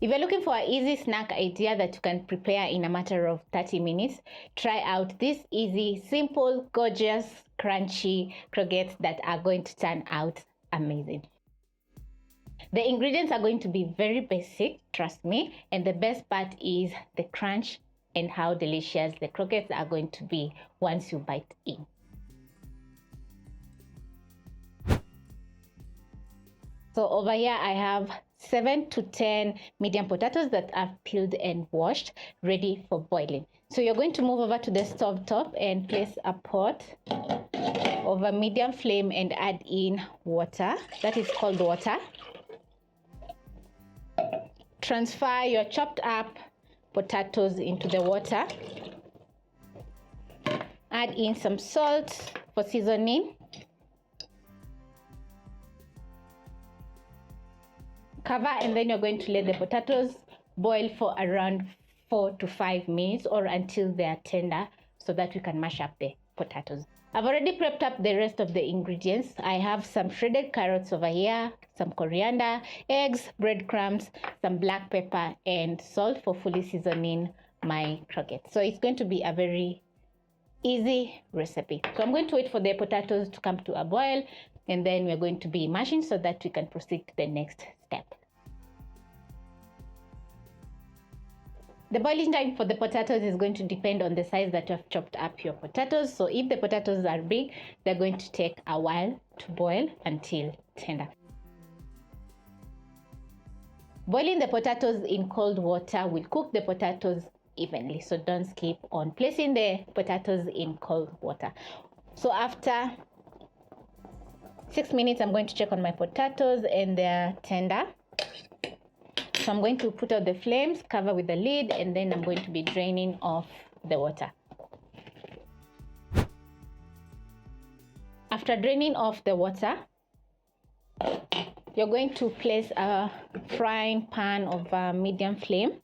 If you're looking for an easy snack idea that you can prepare in a matter of 30 minutes, try out this easy, simple, gorgeous, crunchy croquettes that are going to turn out amazing. The ingredients are going to be very basic, trust me, and the best part is the crunch and how delicious the croquettes are going to be once you bite in. So over here I have 7 to 10 medium potatoes that I've peeled and washed, ready for boiling. So you're going to move over to the stove top and place a pot over medium flame and add in water. That is cold water. Transfer your chopped up potatoes into the water. Add in some salt for seasoning. Cover, and then you're going to let the potatoes boil for around 4 to 5 minutes or until they are tender, so that we can mash up the potatoes. I've already prepped up the rest of the ingredients. I have some shredded carrots over here, some coriander, eggs, breadcrumbs, some black pepper, and salt for fully seasoning my croquettes. So it's going to be a very easy recipe. So I'm going to wait for the potatoes to come to a boil, and then we're going to be mashing so that we can proceed to the next step. The boiling time for the potatoes is going to depend on the size that you have chopped up your potatoes. So if the potatoes are big, they're going to take a while to boil until tender. Boiling the potatoes in cold water will cook the potatoes evenly, so don't skip on placing the potatoes in cold water. So after 6 minutes, I'm going to check on my potatoes and they're tender. So I'm going to put out the flames, cover with the lid, and then I'm going to be draining off the water. After draining off the water, you're going to place a frying pan over medium flame.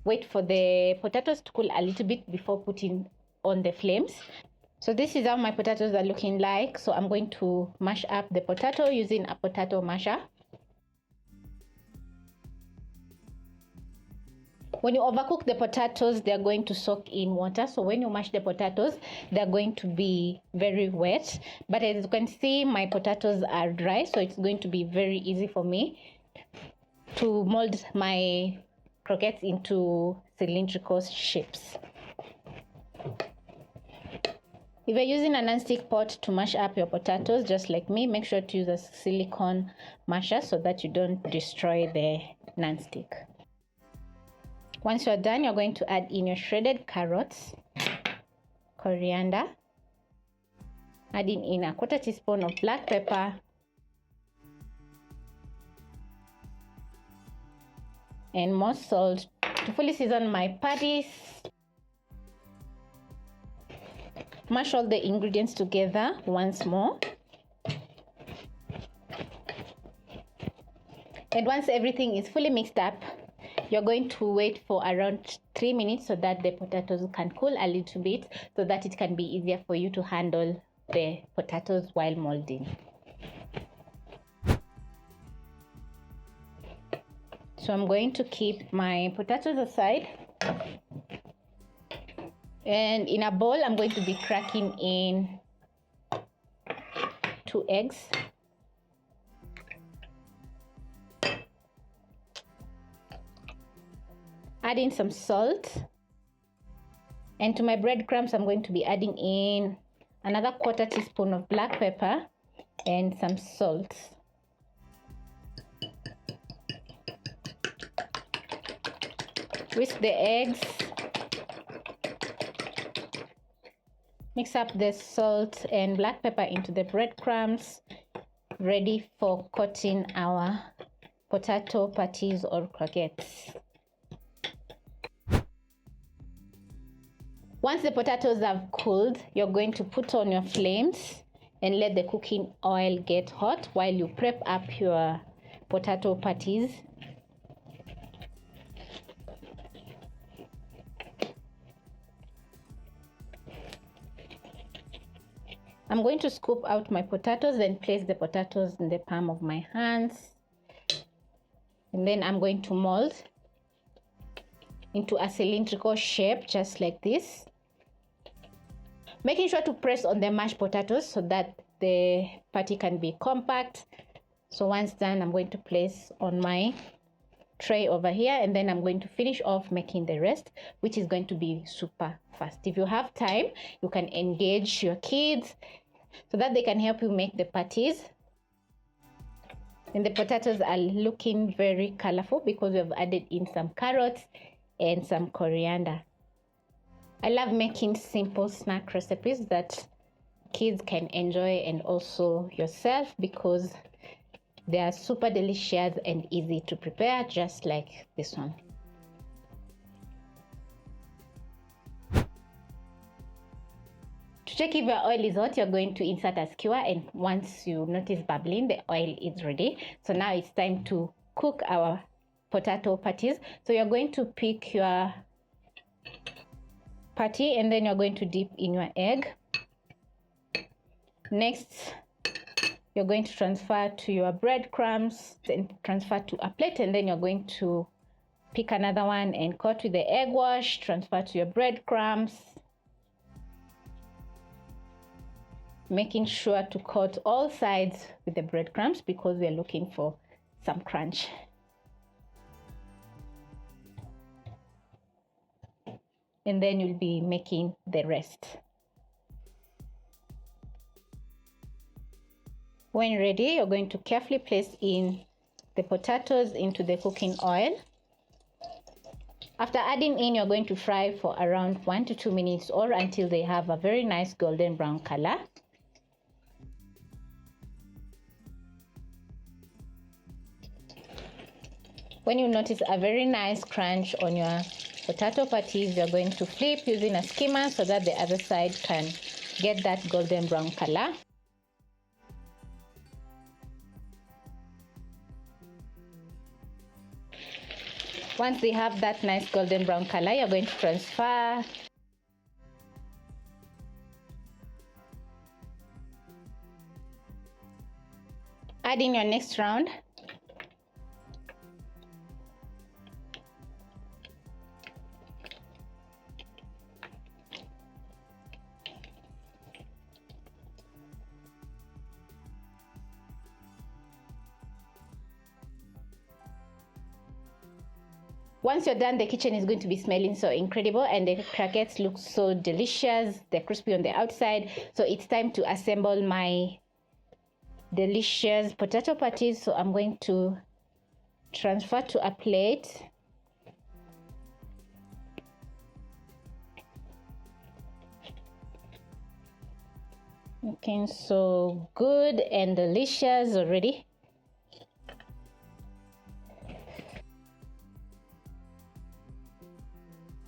Wait for the potatoes to cool a little bit before putting on the flames. So this is how my potatoes are looking like. So I'm going to mash up the potato using a potato masher. When you overcook the potatoes, they're going to soak in water. So when you mash the potatoes, they're going to be very wet. But as you can see, my potatoes are dry, so it's going to be very easy for me to mold my croquettes into cylindrical shapes. If you're using a non-stick pot to mash up your potatoes, just like me, make sure to use a silicone masher so that you don't destroy the non-stick. Once you're done, you're going to add in your shredded carrots, coriander, adding in a 1/4 teaspoon of black pepper, and more salt to fully season my patties. Mash all the ingredients together once more. And once everything is fully mixed up, you're going to wait for around 3 minutes so that the potatoes can cool a little bit, so that it can be easier for you to handle the potatoes while molding. So I'm going to keep my potatoes aside, and in a bowl I'm going to be cracking in 2 eggs, adding some salt, and to my breadcrumbs I'm going to be adding in another 1/4 teaspoon of black pepper and some salt. Whisk the eggs, mix up the salt and black pepper into the breadcrumbs, ready for coating our potato patties or croquettes. Once the potatoes have cooled, you're going to put on your flames and let the cooking oil get hot while you prep up your potato patties. I'm going to scoop out my potatoes and place the potatoes in the palm of my hands. And then I'm going to mold into a cylindrical shape, just like this. Making sure to press on the mashed potatoes so that the patty can be compact. So once done, I'm going to place on my tray over here, and then I'm going to finish off making the rest, which is going to be super fast. If you have time, you can engage your kids so that they can help you make the patties. And the potatoes are looking very colorful because we've added in some carrots and some coriander. I love making simple snack recipes that kids can enjoy, and also yourself, because they are super delicious and easy to prepare, just like this one. To check if your oil is hot, you're going to insert a skewer, and once you notice bubbling, the oil is ready. So now it's time to cook our potato patties. So you're going to pick your patty, and then you're going to dip in your egg. Next, you're going to transfer to your breadcrumbs, then transfer to a plate, and then you're going to pick another one and coat with the egg wash, transfer to your breadcrumbs, making sure to coat all sides with the breadcrumbs because we're looking for some crunch. And then you'll be making the rest. When ready, you're going to carefully place in the potatoes into the cooking oil. After adding in, you're going to fry for around 1 to 2 minutes, or until they have a very nice golden brown color. When you notice a very nice crunch on your potato patties, you're going to flip using a skimmer so that the other side can get that golden brown color. Once they have that nice golden brown color, you're going to transfer. Add in your next round. Once you're done, the kitchen is going to be smelling so incredible, and the croquettes look so delicious. They're crispy on the outside. So it's time to assemble my delicious potato patties. So I'm going to transfer to a plate. Looking so good and delicious already.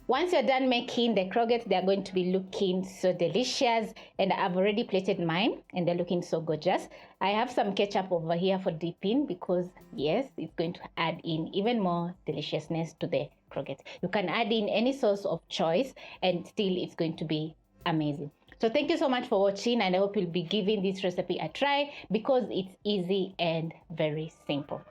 Once you're done making the croquettes, they're going to be looking so delicious, and I've already plated mine and they're looking so gorgeous. I have some ketchup over here for dipping because yes, it's going to add in even more deliciousness to the croquettes. You can add in any sauce of choice and still it's going to be amazing. So thank you so much for watching, and I hope you'll be giving this recipe a try because it's easy and very simple.